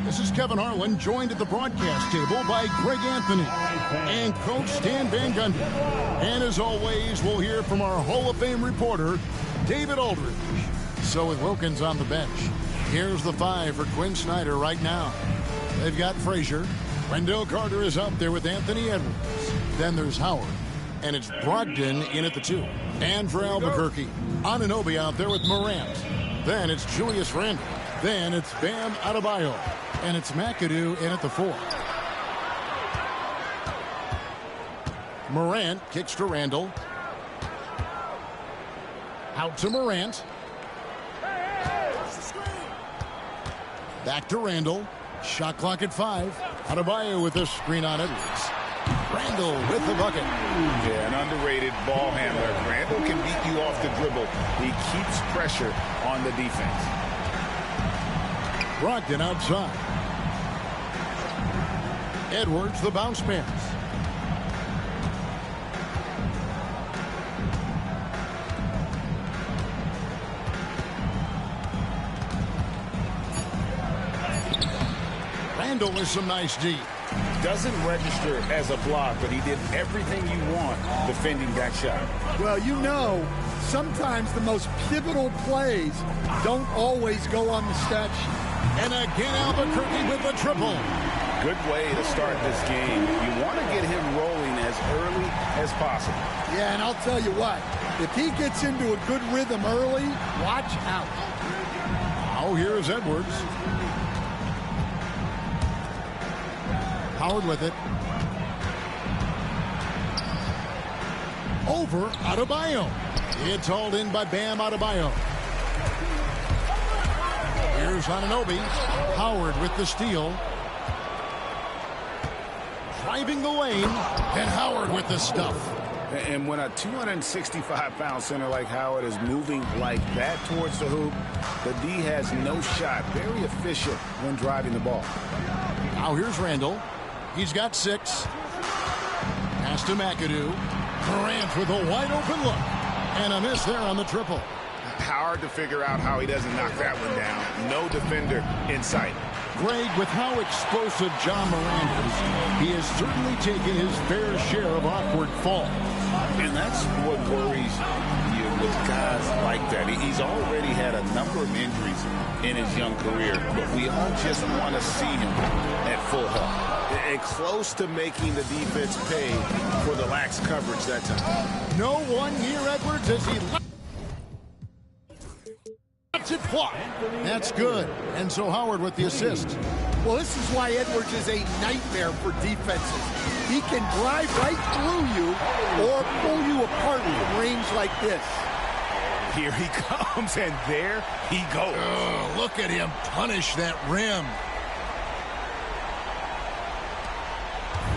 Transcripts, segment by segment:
This is Kevin Harlan, joined at the broadcast table by Greg Anthony and Coach Stan Van Gundy. And as always, we'll hear from our Hall of Fame reporter, David Aldridge. So with Wilkins on the bench, here's the 5 for Quinn Snyder right now. They've got Frazier. Wendell Carter is out there with Anthony Edwards. Then there's Howard. And it's Brogdon in at the 2. And for Albuquerque, Anunoby out there with Morant. Then it's Julius Randle. Then it's Bam Adebayo. And it's McAdoo in at the 4. Morant kicks to Randle. Out to Morant. Back to Randle. Shot clock at 5. Adebayo with a screen on Edwards. Randle with the bucket. Yeah, an underrated ball handler. Randle can beat you off the dribble. He keeps pressure on the defense. Brogdon outside. Edwards, the bounce pass. Randle with some nice D. Doesn't register as a block, but he did everything you want defending that shot. Well, you know, sometimes the most pivotal plays don't always go on the stat sheet. And again, Albuquerque with the triple. Good way to start this game. You want to get him rolling as early as possible. Yeah, and I'll tell you what, if he gets into a good rhythm early, watch out. Now here's Edwards. Howard with it. Over Adebayo. It's hauled in by Bam Adebayo. Here's Anunoby. Howard with the steal. Driving the lane. And Howard with the stuff. And when a 265-pound center like Howard is moving like that towards the hoop, the D has no shot. Very efficient when driving the ball. Now here's Randle. He's got 6. Pass to McAdoo. Morant with a wide open look. And a miss there on the triple. Hard to figure out how he doesn't knock that one down. No defender in sight. Greg, with how explosive John Morant is, he has certainly taken his fair share of awkward falls. And that's what worries you with guys like that. He's already had a number of injuries in his young career, but we all just want to see him at full health. And close to making the defense pay for the lax coverage that time. No one near Edwards as he lets it fly. That's good. And so Howard with the assist. Well, this is why Edwards is a nightmare for defenses. He can drive right through you or pull you apart from range like this. Here he comes, and there he goes. Oh, look at him punish that rim.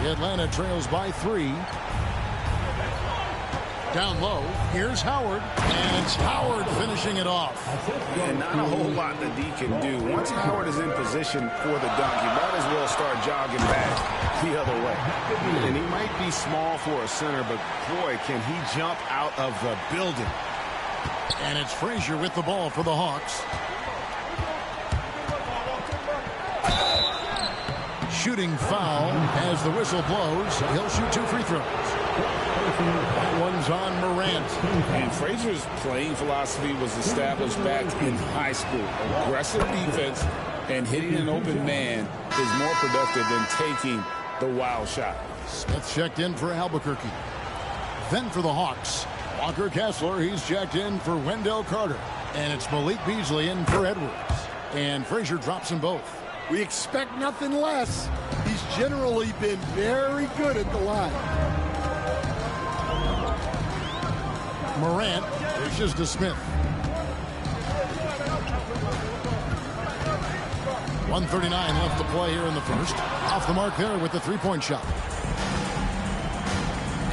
The Atlanta trails by 3. Down low, here's Howard, and it's Howard finishing it off. And not a whole lot the D can do. Once Howard is in position for the dunk, he might as well start jogging back the other way. And he might be small for a center, but boy, can he jump out of the building. And it's Frazier with the ball for the Hawks. Shooting foul as the whistle blows. He'll shoot 2 free throws. That one's on Morant. And Frazier's playing philosophy was established back in high school. Aggressive defense and hitting an open man is more productive than taking the wild shot. Smith checked in for Albuquerque. Then for the Hawks, Walker Kessler, he's checked in for Wendell Carter. And it's Malik Beasley in for Edwards. And Frazier drops them both. We expect nothing less. He's generally been very good at the line. Morant dishes to Smith. 1:39 left to play here in the first. Off the mark there with the three-point shot.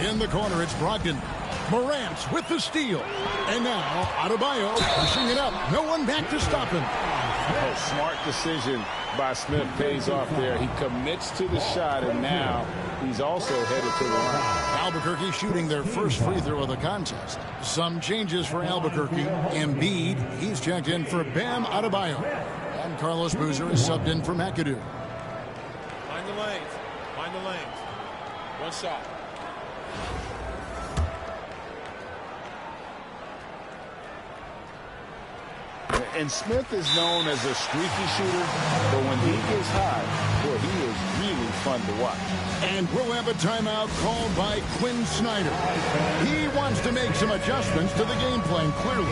In the corner, it's Brogdon. Morant with the steal. And now Adebayo pushing it up. No one back to stop him. Oh, smart decision by Smith pays off there. He commits to the shot, and now he's also headed to the line. Albuquerque shooting their first free throw of the contest. Some changes for Albuquerque. Embiid, he's checked in for Bam Adebayo. And And Carlos Boozer is subbed in for McAdoo. Find the lanes. Find the lanes. One shot. And Smith is known as a streaky shooter, but when he gets hot, boy, he is really fun to watch. And we'll have a timeout called by Quinn Snyder. He wants to make some adjustments to the game plan, clearly.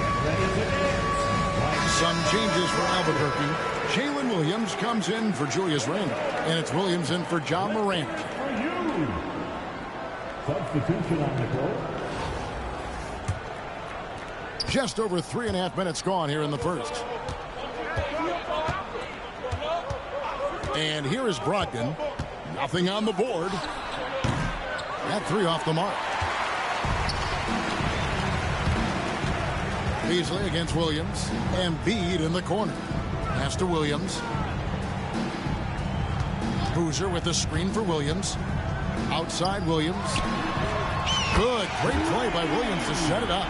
Some changes for Albuquerque. Jalen Williams comes in for Julius Randle, and it's Williams in for John Morant. Substitution on the court. Just over 3.5 minutes gone here in the first. And here is Brogdon. Nothing on the board. That three off the mark. Beasley against Williams. Embiid in the corner. Pass to Williams. Boozer with the screen for Williams. Outside Williams. Good. Great play by Williams to set it up.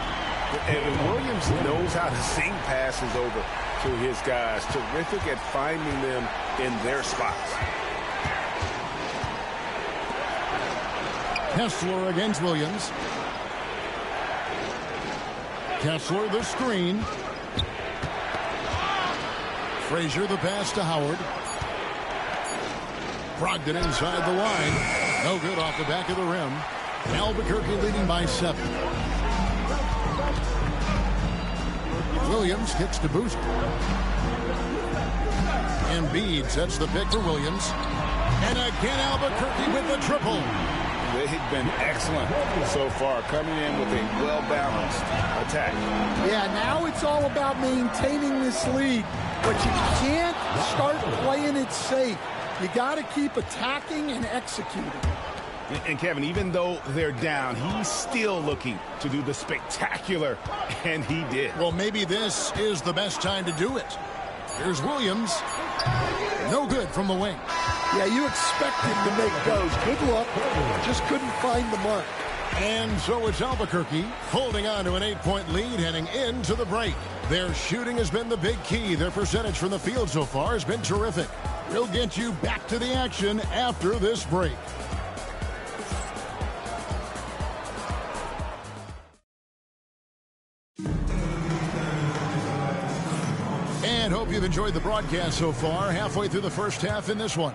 And Williams knows how to sing passes over to his guys. Terrific at finding them in their spots. Kessler against Williams. Kessler the screen. Frazier the pass to Howard. Brogdon inside the line. No good off the back of the rim. Albuquerque leading by 7. Williams kicks to Boozer. Embiid sets the pick for Williams. And again Albuquerque with the triple. They've been excellent so far, coming in with a well-balanced attack. Yeah, now it's all about maintaining this lead, but you can't start playing it safe. You got to keep attacking and executing. And Kevin, even though they're down, he's still looking to do the spectacular, and he did. Well, maybe this is the best time to do it. Here's Williams. No good from the wing. Yeah, you expect him to make those. Good luck. Just couldn't find the mark. And so it's Albuquerque holding on to an 8-point lead heading into the break. Their shooting has been the big key. Their percentage from the field so far has been terrific. We'll get you back to the action after this break. And hope you've enjoyed the broadcast so far. Halfway through the first half in this one.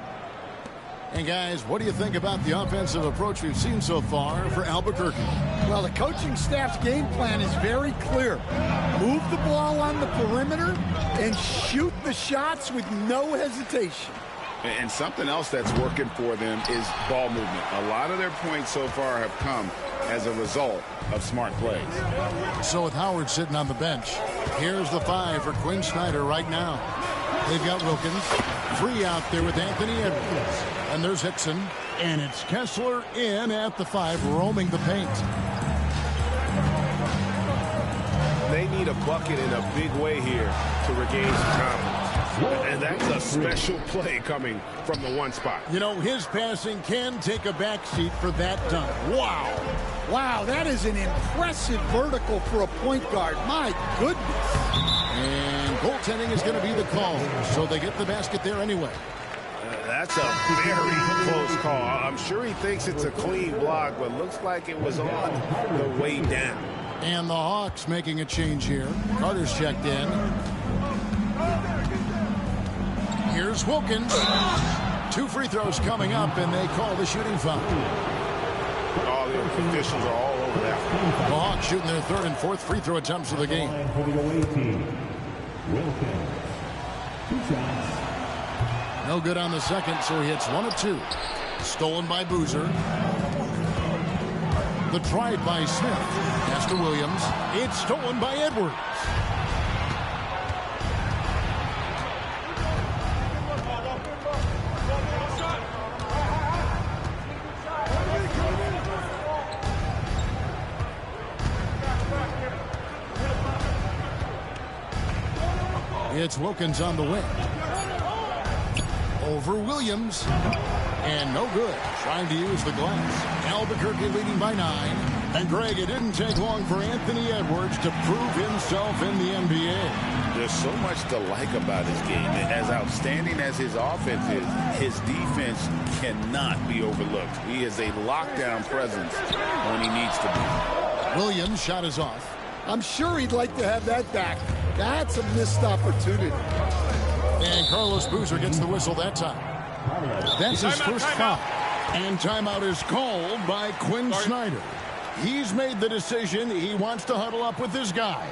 And guys, what do you think about the offensive approach we've seen so far for Albuquerque? Well, the coaching staff's game plan is very clear. Move the ball on the perimeter and shoot the shots with no hesitation. And something else that's working for them is ball movement. A lot of their points so far have come as a result of smart plays. So with Howard sitting on the bench, here's the 5 for Quinn Snyder right now. They've got Wilkins. 3 out there with Anthony Edwards. And there's Hickson. And it's Kessler in at the 5, roaming the paint. They need a bucket in a big way here to regain some confidence. And that's a special play coming from the 1 spot. You know, his passing can take a backseat for that dunk. Wow. Wow, that is an impressive vertical for a point guard. My goodness. And goaltending is going to be the call. So they get the basket there anyway. That's a very close call. I'm sure he thinks it's a clean block, but looks like it was on the way down. And the Hawks making a change here. Carter's checked in. Here's Wilkins. 2 free throws coming up, and they call the shooting foul. All the officials are all over that. The Hawks shooting their 3rd and 4th free throw attempts of the game. For the away team, Wilkins. 2 shots. No good on the second, so he hits 1 of 2. Stolen by Boozer. The drive by Smith. Pass to Williams. It's stolen by Edwards. It's Wilkins on the wing. Over Williams. And no good. Trying to use the glass. Albuquerque leading by 9. And Greg, it didn't take long for Anthony Edwards to prove himself in the NBA. There's so much to like about his game. As outstanding as his offense is, his defense cannot be overlooked. He is a lockdown presence when he needs to be. Williams' shot is off. I'm sure he'd like to have that back. That's a missed opportunity. And Carlos Boozer gets the whistle that time. That's his first foul. And timeout is called by Quinn Snyder. He's made the decision. He wants to huddle up with his guys.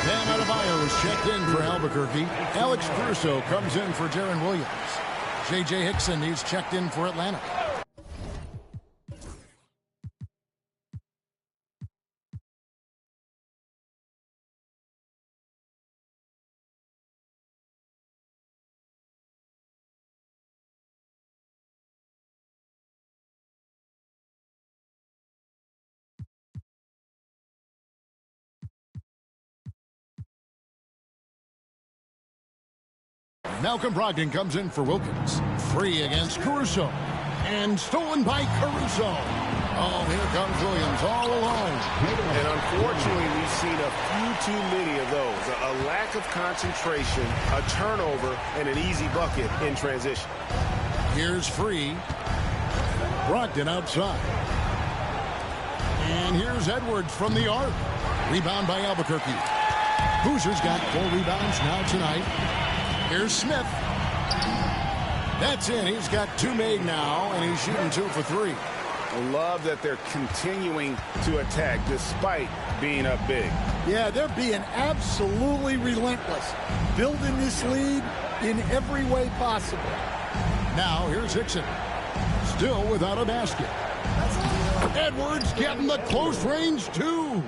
Bam Adebayo is checked in for Albuquerque. Alex Caruso comes in for Deron Williams. J.J. Hickson is checked in for Atlanta. Malcolm Brogdon comes in for Wilkins. Free against Caruso. And stolen by Caruso. Oh, here comes Williams all alone. And unfortunately, we've seen a few too many of those. A lack of concentration, a turnover, and an easy bucket in transition. Here's Free. Brogdon outside. And here's Edwards from the arc. Rebound by Albuquerque. Boozer's got 4 rebounds now tonight. Here's Smith. That's in. He's got 2 made now, and he's shooting 2 for 3. I love that they're continuing to attack despite being up big. Yeah, they're being absolutely relentless, building this lead in every way possible. Now, here's Hickson. Still without a basket. Edwards getting the close range, too.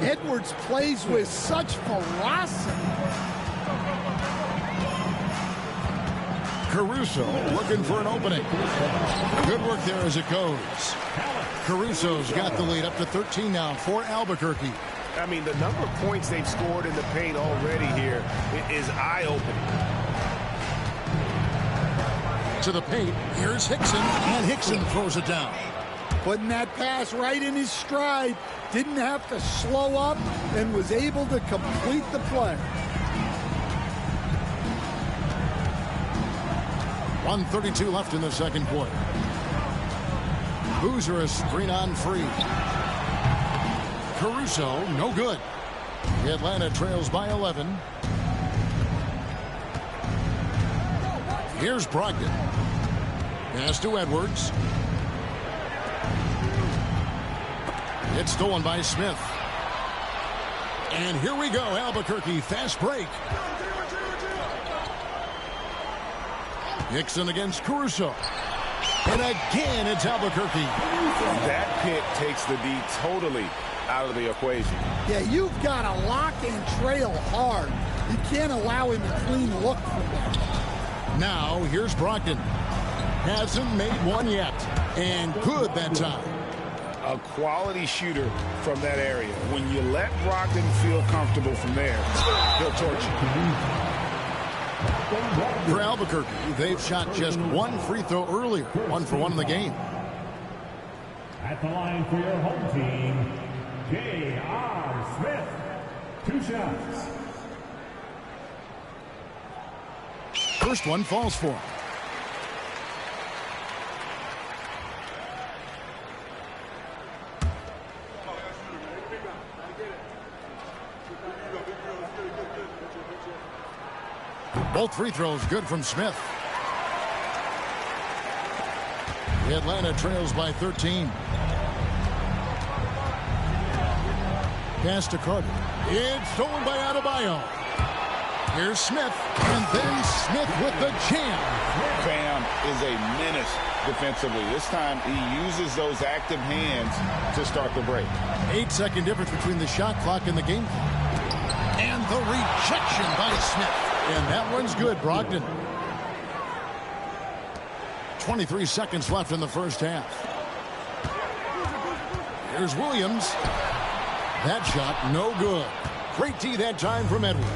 Edwards plays with such ferocity. Caruso looking for an opening. Good work there as it goes. Caruso's got the lead up to 13 now for Albuquerque. I mean, the number of points they've scored in the paint already here is eye-opening. To the paint, here's Hickson, and Hickson throws it down. Putting that pass right in his stride. Didn't have to slow up and was able to complete the play. 1:32 left in the second quarter. Boozer is screen on Free. Caruso, no good. Atlanta trails by 11. Here's Brogdon. Pass to Edwards. It's stolen by Smith. And here we go, Albuquerque, fast break. Hickson against Caruso. And again, it's Albuquerque. That pick takes the D totally out of the equation. Yeah, you've got to lock and trail hard. You can't allow him a clean look from that. Now, here's Brogdon. Hasn't made one yet. And good that time. A quality shooter from that area. When you let Brogdon feel comfortable from there, he'll torch you. For Albuquerque, they've shot just 1 free throw earlier. 1 for 1 in the game. At the line for your home team, J.R. Smith. 2 shots. First one falls for him. Both free throws good from Smith. Atlanta trails by 13. Pass to Carter. It's stolen by Adebayo. Here's Smith, and then Smith with the jam. Bam is a menace defensively. This time he uses those active hands to start the break. 8-second difference between the shot clock and the game clock. And the rejection by Smith. And that one's good, Brogdon. 23 seconds left in the first half. Here's Williams. That shot, no good. Great D that time from Edwards.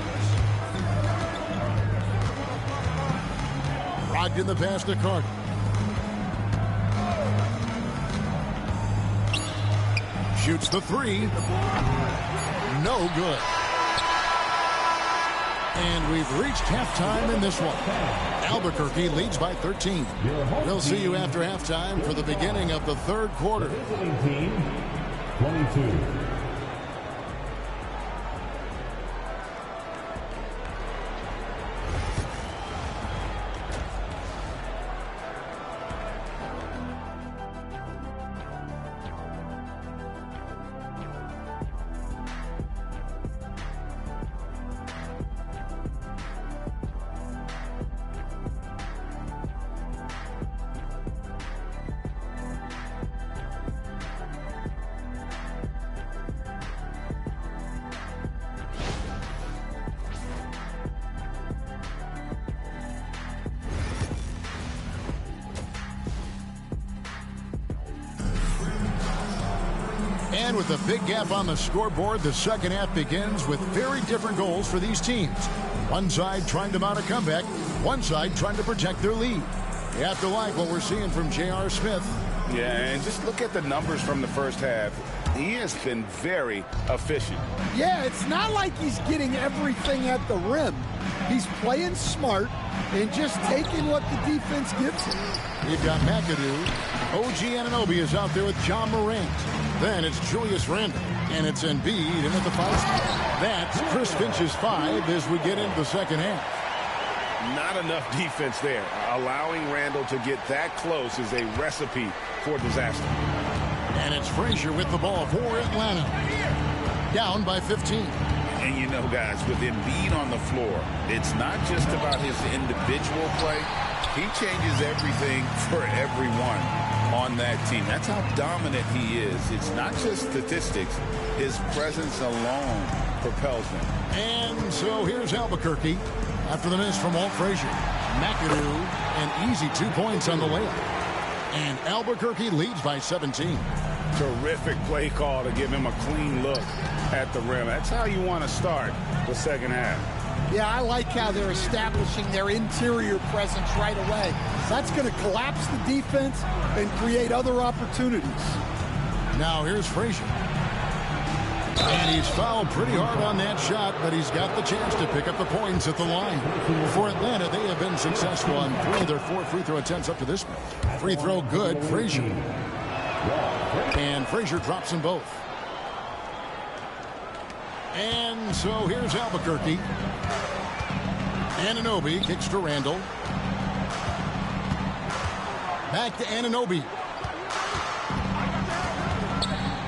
Brogdon the pass to Carter. Shoots the three. No good. And we've reached halftime in this one. Albuquerque leads by 13. We'll see you after halftime for the beginning of the third quarter. Visiting team, 22. And with a big gap on the scoreboard, the second half begins with very different goals for these teams. One side trying to mount a comeback, one side trying to protect their lead. You have to like what we're seeing from J.R. Smith. Yeah, and just look at the numbers from the first half. He has been very efficient. Yeah, it's not like he's getting everything at the rim. He's playing smart and just taking what the defense gives him. We've got McAdoo. OG Anunoby is out there with John Morant. Then it's Julius Randle. And it's Embiid in at the 5 spot. That's Chris Finch's 5 as we get into the second half. Not enough defense there. Allowing Randle to get that close is a recipe for disaster. And it's Frazier with the ball for Atlanta. Down by 15. And you know, guys, with Embiid on the floor, it's not just about his individual play. He changes everything for everyone on that team. That's how dominant he is. It's not just statistics. His presence alone propels them. And so here's Albuquerque after the miss from Walt Frazier. McAdoo, an easy 2 points on the layup. And Albuquerque leads by 17. Terrific play call to give him a clean look at the rim. That's how you want to start the second half. Yeah, I like how they're establishing their interior presence right away. That's going to collapse the defense and create other opportunities. Now here's Frazier. And he's fouled pretty hard on that shot, but he's got the chance to pick up the points at the line. For Atlanta, they have been successful on 3 of their 4 free throw attempts up to this point. Free throw good, Frazier. And Frazier drops them both. And so here's Albuquerque. Anunoby kicks to Randle. Back to Anunoby.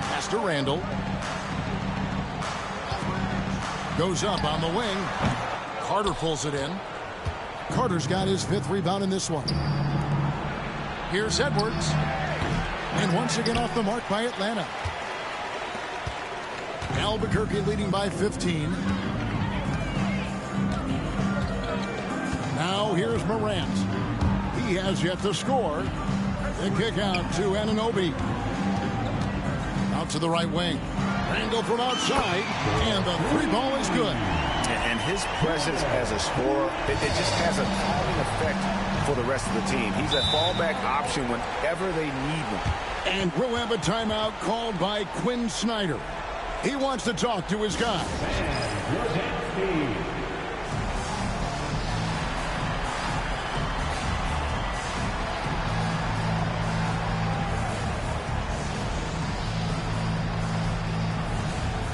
Pass to Randle. Goes up on the wing. Carter pulls it in. Carter's got his 5th rebound in this one. Here's Edwards. And once again off the mark by Atlanta. Albuquerque leading by 15. Now here's Morant. He has yet to score. The kick out to Anunoby. Out to the right wing. Randle from outside. And the 3 ball is good. And his presence as a scorer, it just has a calming effect for the rest of the team. He's a fallback option whenever they need him. And we'll have a timeout called by Quinn Snyder. He wants to talk to his guy.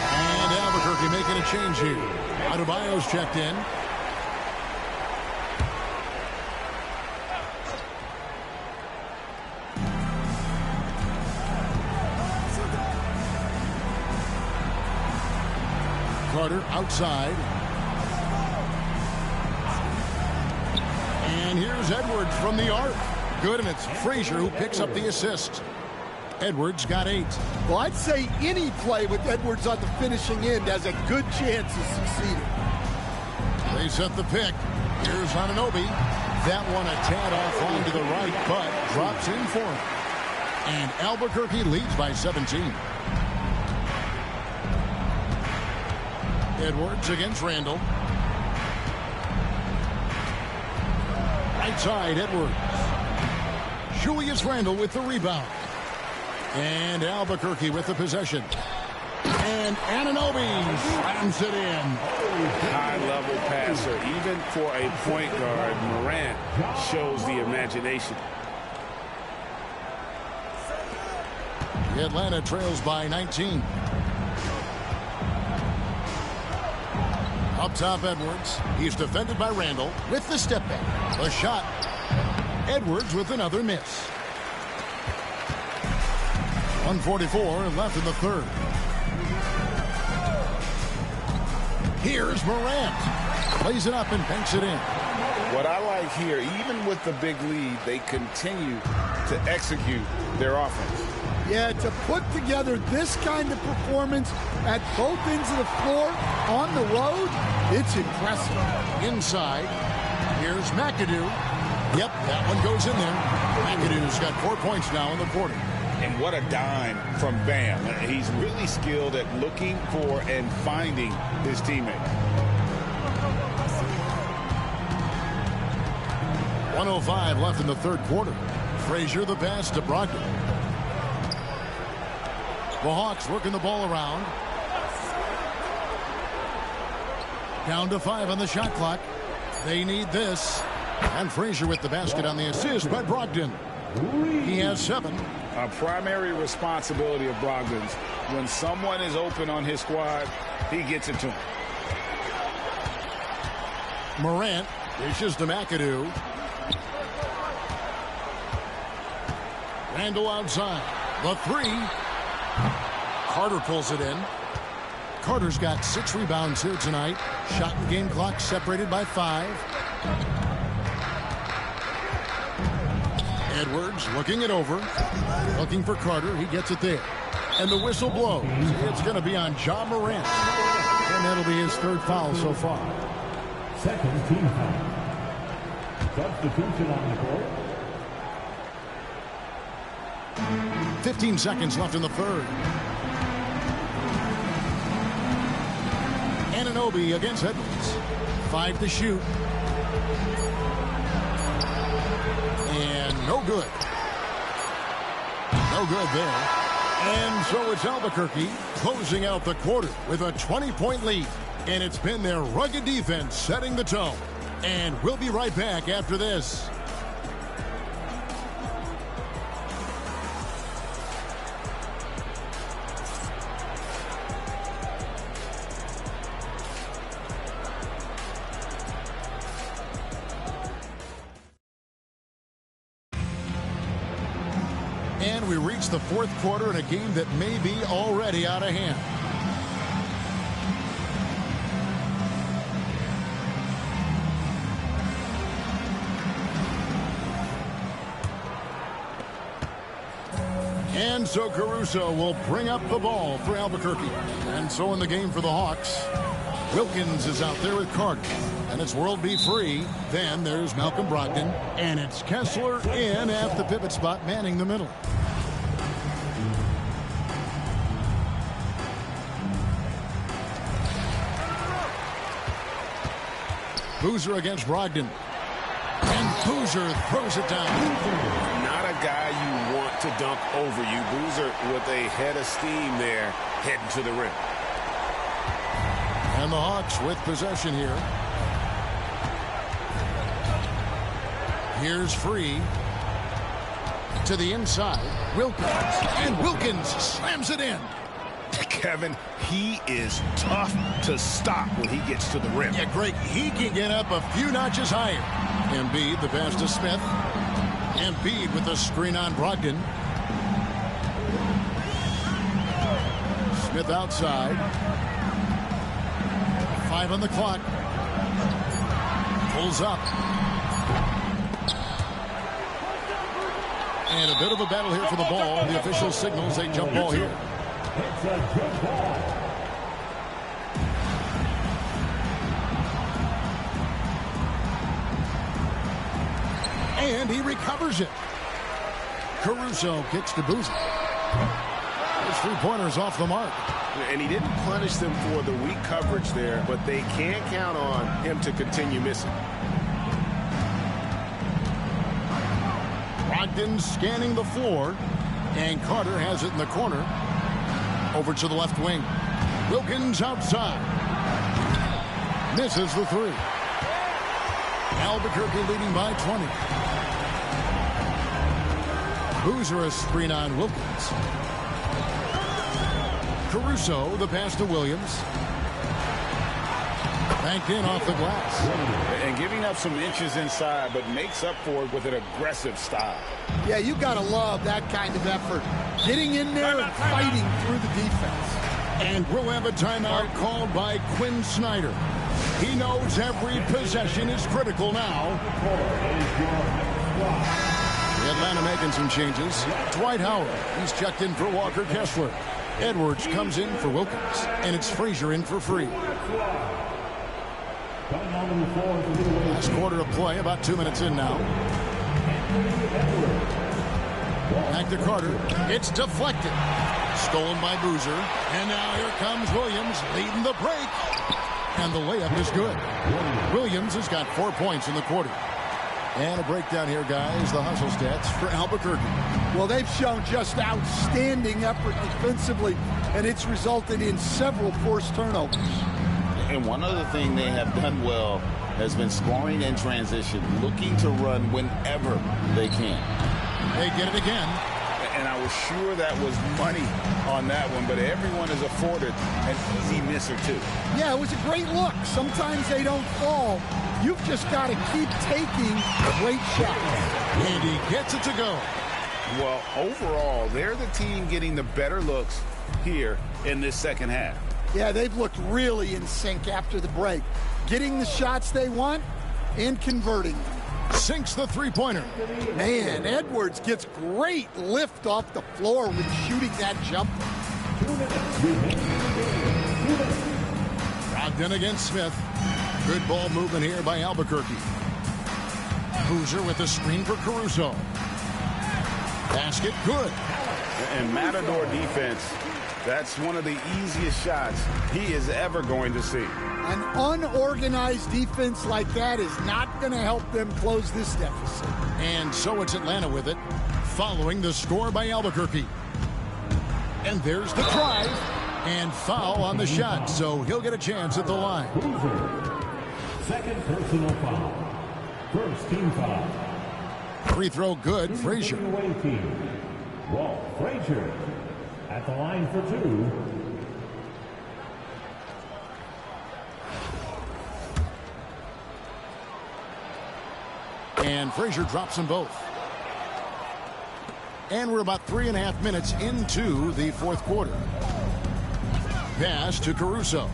And Albuquerque making a change here. Adebayo's checked in. Carter outside. And here's Edwards from the arc. Good, and it's Frazier who picks up the assist. Edwards got 8. Well, I'd say any play with Edwards on the finishing end has a good chance of succeeding. They set the pick. Here's Anunoby. That one a tad off onto the right, but drops in for him. And Albuquerque leads by 17. Edwards against Randall. Right side, Edwards. Julius Randle with the rebound. And Albuquerque with the possession. And Anunoby slams it in. High-level passer. Even for a point guard, Morant shows the imagination. Atlanta trails by 19. Up top, Edwards. He's defended by Randall with the step back. The shot. Edwards with another miss. 1:44 left in the third. Here's Morant. Plays it up and banks it in. What I like here, even with the big lead, they continue to execute their offense. Yeah, to put together this kind of performance at both ends of the floor on the road, it's impressive. Inside, here's McAdoo. Yep, that one goes in there. McAdoo's got 4 points now in the quarter. And what a dime from Bam. He's really skilled at looking for and finding his teammate. 1:05 left in the third quarter. Frazier the pass to Brogdon. The Hawks working the ball around. Down to 5 on the shot clock. They need this. And Frazier with the basket on the assist by Brogdon. He has 7. A primary responsibility of Brogdon's. When someone is open on his squad, he gets it to him. Morant dishes to McAdoo. Randall outside. The 3. Carter pulls it in. Carter's got 6 rebounds here tonight. Shot and game clock separated by 5. Edwards looking it over. Looking for Carter. He gets it there. And the whistle blows. It's going to be on Ja Morant. And that'll be his 3rd foul so far. Second team foul. Substitution on the court. 15 seconds left in the third. Anunoby against Edwards. 5 to shoot. And no good. No good there. And so it's Albuquerque closing out the quarter with a 20-point lead. And it's been their rugged defense setting the tone. And we'll be right back after this. And we reach the 4th quarter in a game that may be already out of hand. And so Caruso will bring up the ball for Albuquerque. And so in the game for the Hawks, Wilkins is out there with Carter. And it's World B. Free. Then there's Malcolm Brogdon. And it's Kessler in at the pivot spot, manning the middle. Boozer against Brogdon. And Boozer throws it down. Not a guy you want to dunk over you. Boozer with a head of steam there, heading to the rim. And the Hawks with possession here. Here's Free. To the inside. Wilkins. And Wilkins slams it in. Kevin, he is tough to stop when he gets to the rim. Yeah, Greg, he can get up a few notches higher. Embiid, the pass to Smith. Embiid with the screen on Brogdon. Smith outside. 5 on the clock. Pulls up. And a bit of a battle here for the ball. The official signals a jump ball here. It's a jump ball. And he recovers it. Caruso kicks to Boozer. first three-pointer's off the mark. And he didn't punish them for the weak coverage there, but they can't count on him to continue missing. Brogdon scanning the floor, and Carter has it in the corner. Over to the left wing. Wilkins outside. Misses the three. Albuquerque leading by 20. Boozer a screen on Wilkins. Caruso, the pass to Williams. Banked in off the glass. And giving up some inches inside, but makes up for it with an aggressive style. Yeah, you got to love that kind of effort. Getting in there and fighting through the defense. And we'll have a timeout called by Quinn Snyder. He knows every possession is critical now. Atlanta making some changes. Dwight Howard, he's checked in for Walker Kessler. Edwards comes in for Wilkins, and it's Frazier in for Free. Last quarter of play, about 2 minutes in now. Back to Carter. It's deflected. Stolen by Boozer. And now here comes Williams leading the break. And the layup is good. Williams has got 4 points in the quarter. And a breakdown here, guys. The hustle stats for Albuquerque. Well, they've shown just outstanding effort defensively, and it's resulted in several forced turnovers. And one other thing they have done well has been scoring in transition, looking to run whenever they can. They get it again. And I was sure that was money on that one, but everyone is afforded an easy miss or two. Yeah, it was a great look. Sometimes they don't fall. You've just got to keep taking great shots. And he gets it to go. Well, overall, they're the team getting the better looks here in this second half. Yeah, they've looked really in sync after the break. Getting the shots they want and converting them. Sinks the three-pointer. Man, Edwards gets great lift off the floor with shooting that jumper. Brogdon against Smith. Good ball movement here by Albuquerque. Boozer with the screen for Caruso. Basket good. And Matador defense, that's one of the easiest shots he is ever going to see. An unorganized defense like that is not going to help them close this deficit. And so it's Atlanta with it, following the score by Albuquerque. And there's the drive, and foul on the shot, so he'll get a chance at the line. Second personal foul. First team foul. Free throw good, Frazier. Away team. Walt Frazier at the line for two. And Frazier drops them both. And we're about 3.5 minutes into the fourth quarter. Pass to Caruso.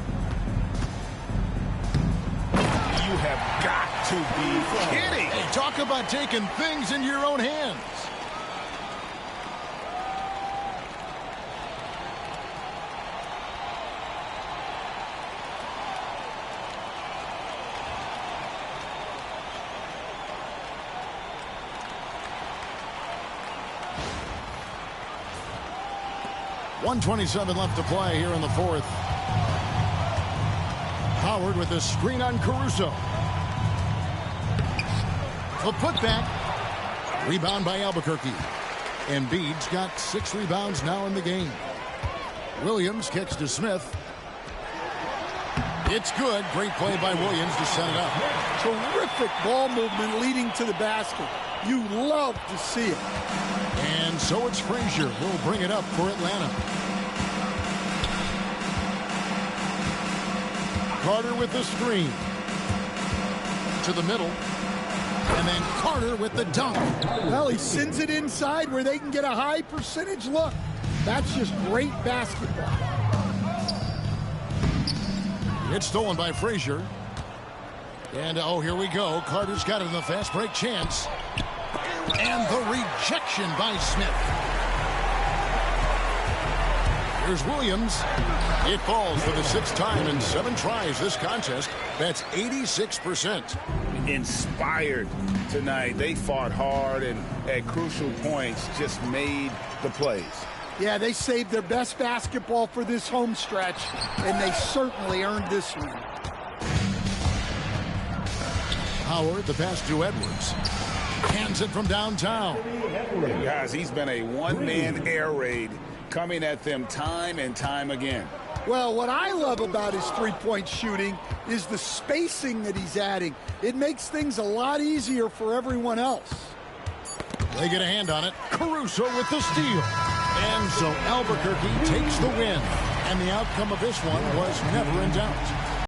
You have got to be kidding. Hey, talk about taking things into your own hands. .127 left to play here in the fourth. Howard with a screen on Caruso. A putback. Rebound by Albuquerque. Embiid's got 6 rebounds now in the game. Williams kicks to Smith. It's good. Great play by Williams to set it up. Terrific ball movement leading to the basket. You love to see it. And so it's Frazier who'll bring it up for Atlanta. Carter with the screen. To the middle. And then Carter with the dunk. Well, he sends it inside where they can get a high percentage look. That's just great basketball. It's stolen by Frazier. And, oh, here we go. Carter's got it in the fast break chance. And the rejection by Smith. Here's Williams. It falls for the 6th time in 7 tries this contest. That's 86%. Inspired tonight. They fought hard and at crucial points just made the plays. Yeah, they saved their best basketball for this home stretch, and they certainly earned this one. Howard, the pass to Edwards. Hands it from downtown. Guys, he's been a one-man air raid coming at them time and time again. Well, what I love about his three-point shooting is the spacing that he's adding. It makes things a lot easier for everyone else. They get a hand on it. Caruso with the steal. And so Albuquerque takes the win. And the outcome of this one was never in doubt.